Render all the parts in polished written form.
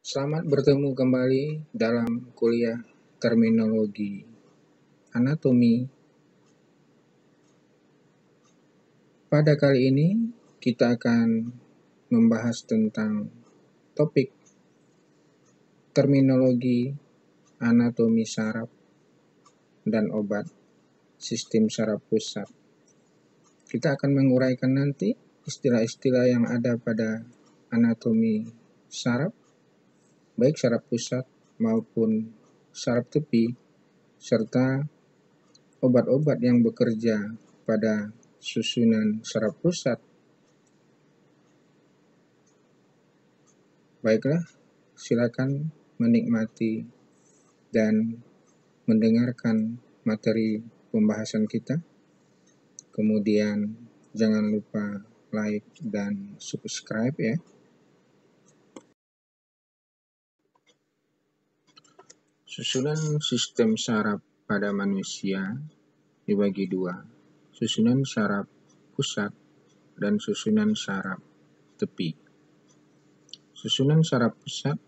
Selamat bertemu kembali dalam kuliah terminologi anatomi. Pada kali ini kita akan membahas tentang topik terminologi anatomi saraf dan obat sistem saraf pusat. Kita akan menguraikan nanti istilah-istilah yang ada pada anatomi saraf, baik saraf pusat maupun saraf tepi, serta obat-obat yang bekerja pada susunan saraf pusat. Baiklah, silakan menikmati dan mendengarkan materi pembahasan kita. Kemudian jangan lupa like dan subscribe ya. Susunan sistem saraf pada manusia dibagi dua, susunan saraf pusat dan susunan saraf tepi. Susunan saraf pusat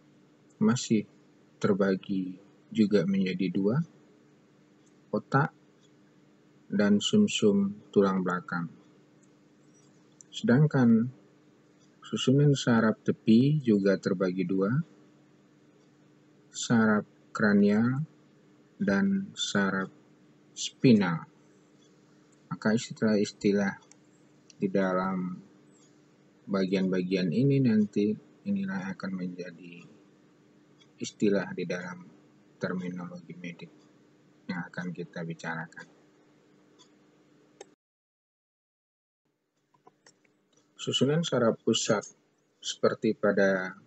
masih terbagi juga menjadi dua, otak dan sumsum tulang belakang. Sedangkan susunan saraf tepi juga terbagi dua, saraf kranial dan saraf spinal. Maka istilah-istilah di dalam bagian-bagian ini nanti inilah akan menjadi istilah di dalam terminologi medik yang akan kita bicarakan. Susunan saraf pusat seperti pada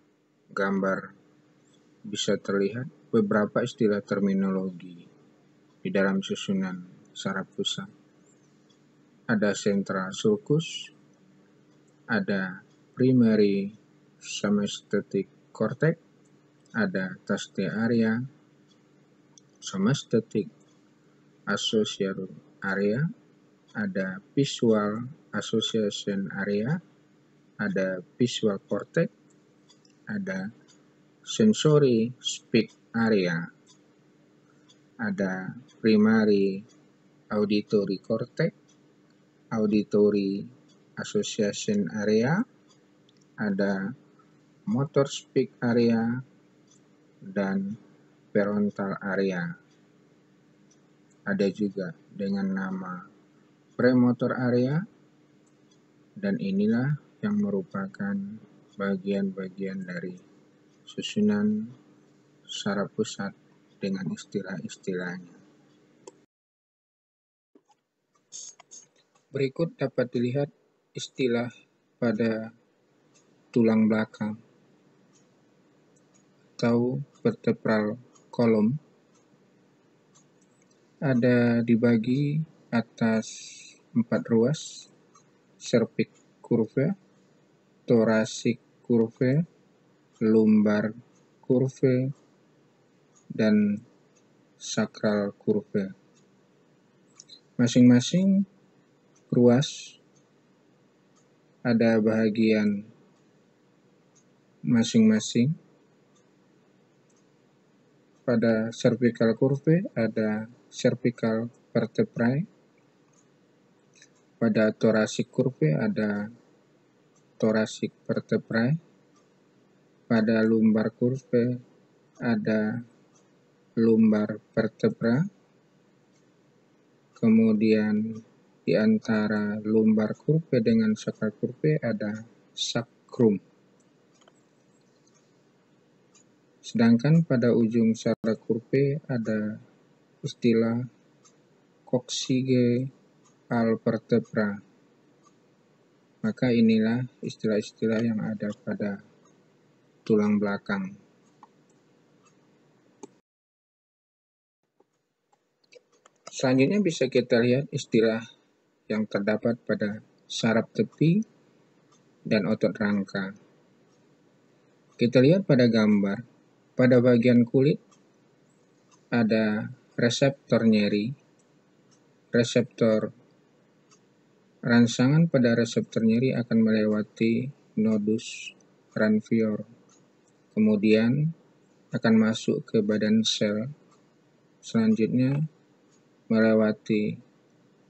gambar bisa terlihat beberapa istilah terminologi di dalam susunan saraf pusat. Ada central sulcus, ada primary somatostatic cortex, ada taste area, somastatic association area, ada visual association area, ada visual cortex, ada sensory speech area, ada primary auditory cortex, auditory association area, ada motor speech area, dan parental area. Ada juga dengan nama premotor area, dan inilah yang merupakan bagian-bagian dari susunan saraf pusat dengan istilah-istilahnya. Berikut dapat dilihat istilah pada tulang belakang atau vertebral column. Ada dibagi atas 4 ruas, cervic curve, thoracic curve, lumbar curve, dan sacral curve. Masing-masing ruas ada bahagian masing-masing. Pada cervical curve ada cervical vertebrae, pada thoracic curve ada thoracic vertebrae, pada lumbar curve ada lumbar vertebra, kemudian di antara lumbar curve dengan sacral curve ada sacrum. Sedangkan pada ujung sacral curve ada istilah coccygeal vertebra. Maka inilah istilah-istilah yang ada pada tulang belakang. Selanjutnya bisa kita lihat istilah yang terdapat pada saraf tepi dan otot rangka. Kita lihat pada gambar, pada bagian kulit ada reseptor nyeri, reseptor rangsangan pada reseptor nyeri akan melewati nodus ranvior. kemudian akan masuk ke badan sel, selanjutnya melewati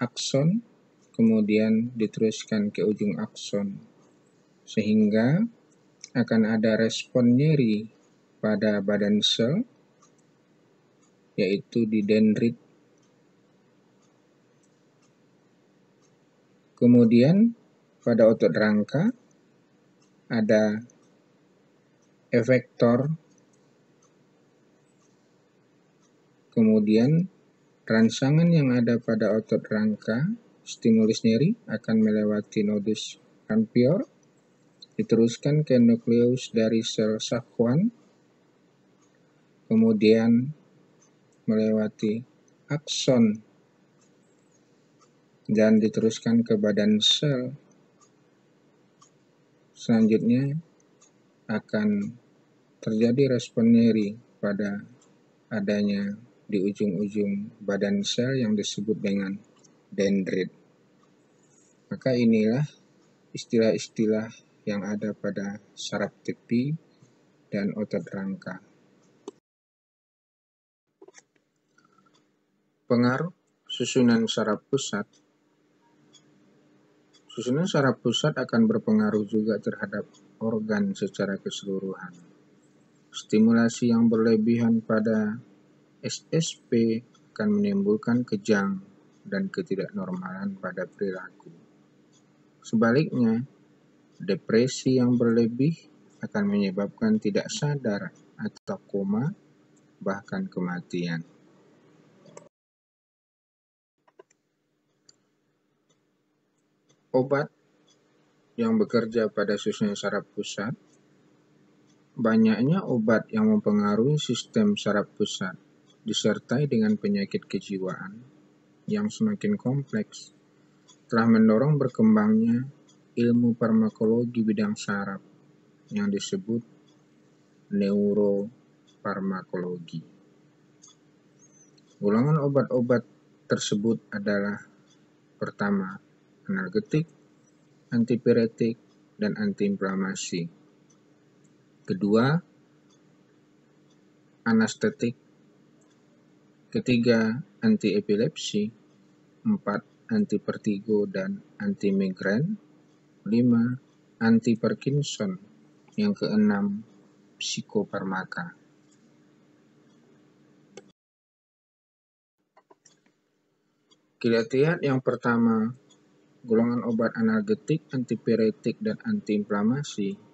akson, kemudian diteruskan ke ujung akson, sehingga akan ada respon nyeri pada badan sel, yaitu di dendrit. Kemudian pada otot rangka ada efektor, kemudian rangsangan yang ada pada otot rangka, stimulus nyeri akan melewati nodus Ranvier, diteruskan ke nukleus dari sel Schwann, kemudian melewati akson dan diteruskan ke badan sel. Selanjutnya akan terjadi respon nyeri pada adanya di ujung-ujung badan sel yang disebut dengan dendrit. Maka inilah istilah-istilah yang ada pada saraf tepi dan otot rangka. Pengaruh susunan saraf pusat. Susunan saraf pusat akan berpengaruh juga terhadap organ secara keseluruhan. Stimulasi yang berlebihan pada SSP akan menimbulkan kejang dan ketidaknormalan pada perilaku. Sebaliknya, depresi yang berlebih akan menyebabkan tidak sadar atau koma, bahkan kematian. Obat yang bekerja pada susunan saraf pusat. Banyaknya obat yang mempengaruhi sistem saraf pusat disertai dengan penyakit kejiwaan yang semakin kompleks telah mendorong berkembangnya ilmu farmakologi bidang saraf yang disebut neurofarmakologi. Golongan obat-obat tersebut adalah: pertama, analgetik, antipiretik, dan antiinflamasi. Kedua, anestetik. Ketiga, antiepilepsi. 4, antivertigo dan anti-migrain. 5, anti-Parkinson. Yang keenam, psikofarmaka. Kita lihat yang pertama, golongan obat analgetik, antipiretik, dan antiinflamasi.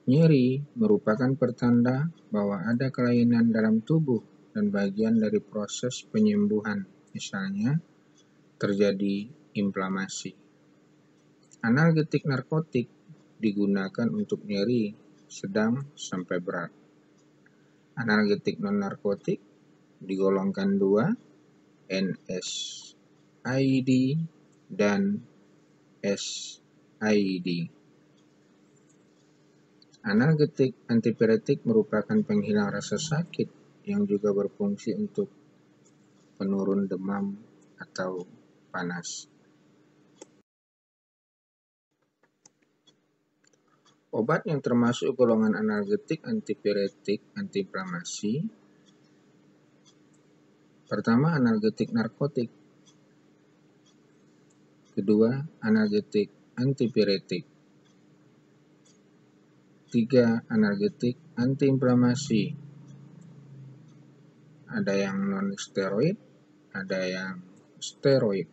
Nyeri merupakan pertanda bahwa ada kelainan dalam tubuh dan bagian dari proses penyembuhan, misalnya terjadi inflamasi. Analgetik narkotik digunakan untuk nyeri sedang sampai berat. Analgetik non-narkotik digolongkan 2, NSAID dan SID. Analgetik antipiretik merupakan penghilang rasa sakit yang juga berfungsi untuk penurun demam atau panas. Obat yang termasuk golongan analgetik, antipiretik, antiinflamasi. Pertama, analgetik narkotik. Kedua, analgetik antipiretik. 3, analgetik antiinflamasi. Ada yang non-steroid, ada yang steroid.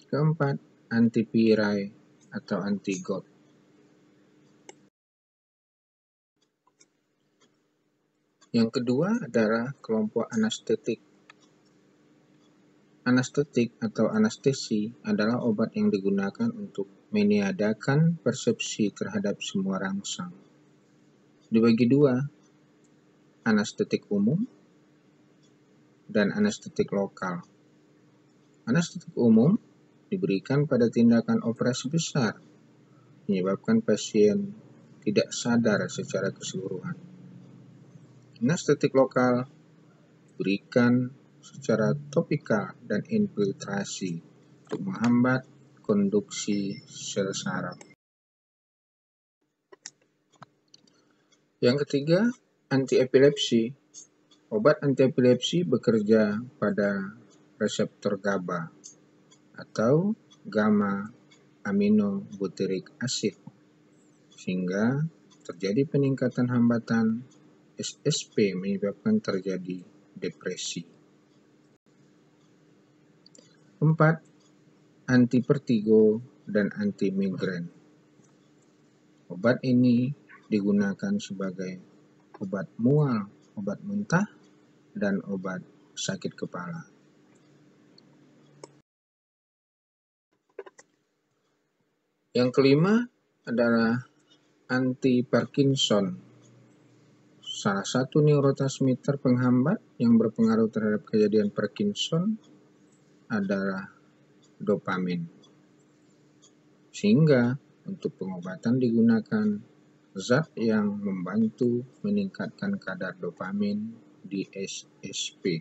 Keempat, antipirai atau anti-GOT. Yang kedua adalah kelompok anestetik. Anestetik atau anestesi adalah obat yang digunakan untuk meniadakan persepsi terhadap semua rangsang. Dibagi 2, anestetik umum dan anestetik lokal. Anestetik umum diberikan pada tindakan operasi besar, menyebabkan pasien tidak sadar secara keseluruhan. Anestetik lokal diberikan secara topikal dan infiltrasi untuk menghambat konduksi sel saraf. Yang ketiga, antiepilepsi. Obat antiepilepsi bekerja pada reseptor GABA atau gamma aminobutyric acid, sehingga terjadi peningkatan hambatan SSP menyebabkan terjadi depresi. 4. Anti-vertigo dan anti-migrain. Obat ini digunakan sebagai obat mual, obat muntah, dan obat sakit kepala. Yang kelima adalah anti-Parkinson. Salah satu neurotransmitter penghambat yang berpengaruh terhadap kejadian Parkinson adalah dopamin. Sehingga untuk pengobatan digunakan zat yang membantu meningkatkan kadar dopamin di SSP.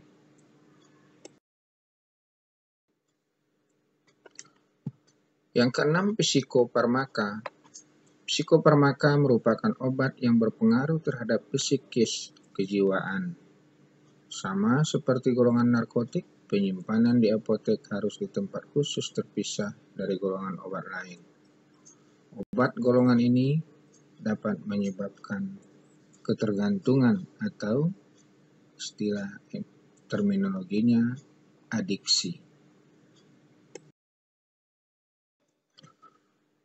Yang keenam, psikofarmaka. Psikofarmaka merupakan obat yang berpengaruh terhadap psikis kejiwaan. Sama seperti golongan narkotik, penyimpanan di apotek harus di tempat khusus terpisah dari golongan obat lain. Obat golongan ini dapat menyebabkan ketergantungan atau istilah terminologinya adiksi.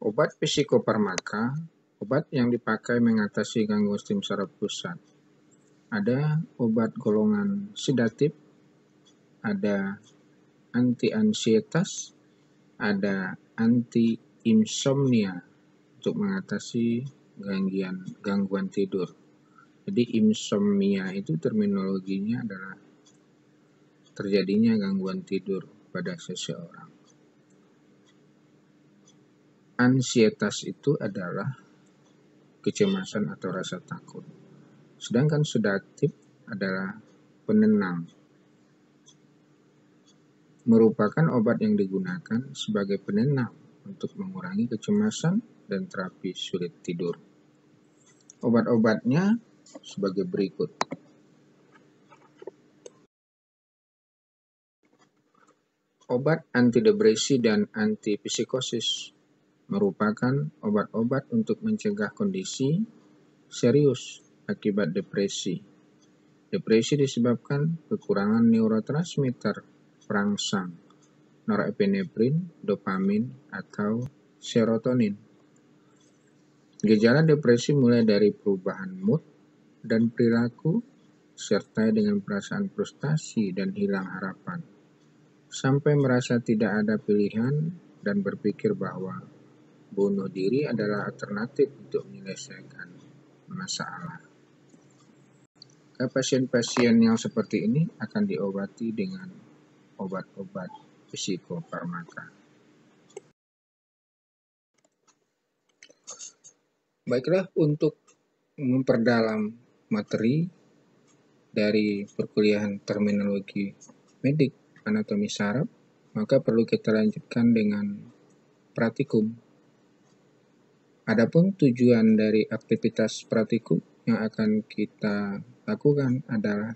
Obat psikofarmaka, obat yang dipakai mengatasi gangguan sistem saraf pusat. Ada obat golongan sedatif, ada anti-ansietas, ada anti-insomnia untuk mengatasi gangguan tidur. Jadi insomnia itu terminologinya adalah terjadinya gangguan tidur pada seseorang. Ansietas itu adalah kecemasan atau rasa takut. Sedangkan sedatif adalah penenang. Merupakan obat yang digunakan sebagai penenang untuk mengurangi kecemasan dan terapi sulit tidur. Obat-obatnya sebagai berikut. Obat antidepresi dan antipsikosis merupakan obat-obat untuk mencegah kondisi serius akibat depresi. Depresi disebabkan kekurangan neurotransmitter perangsang, norepinefrin, dopamin, atau serotonin. Gejala depresi mulai dari perubahan mood dan perilaku, disertai dengan perasaan frustasi dan hilang harapan, sampai merasa tidak ada pilihan dan berpikir bahwa bunuh diri adalah alternatif untuk menyelesaikan masalah. Pasien-pasien yang seperti ini akan diobati dengan obat-obat psikofarmaka. Baiklah, untuk memperdalam materi dari perkuliahan terminologi medik anatomi saraf, maka perlu kita lanjutkan dengan praktikum. Adapun tujuan dari aktivitas praktikum yang akan kita lakukan adalah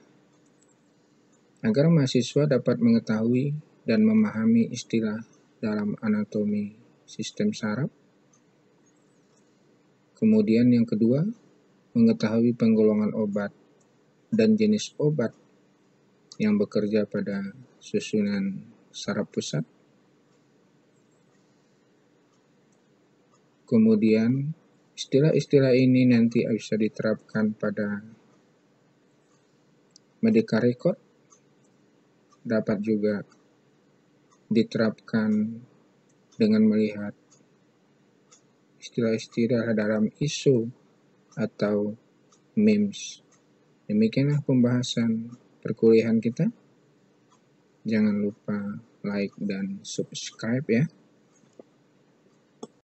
agar mahasiswa dapat mengetahui dan memahami istilah dalam anatomi sistem saraf. Kemudian yang kedua, mengetahui penggolongan obat dan jenis obat yang bekerja pada susunan saraf pusat. Kemudian, istilah-istilah ini nanti bisa diterapkan pada medical record, dapat juga diterapkan dengan melihat istilah-istilah dalam isu atau memes. Demikianlah pembahasan perkuliahan kita. Jangan lupa like dan subscribe ya.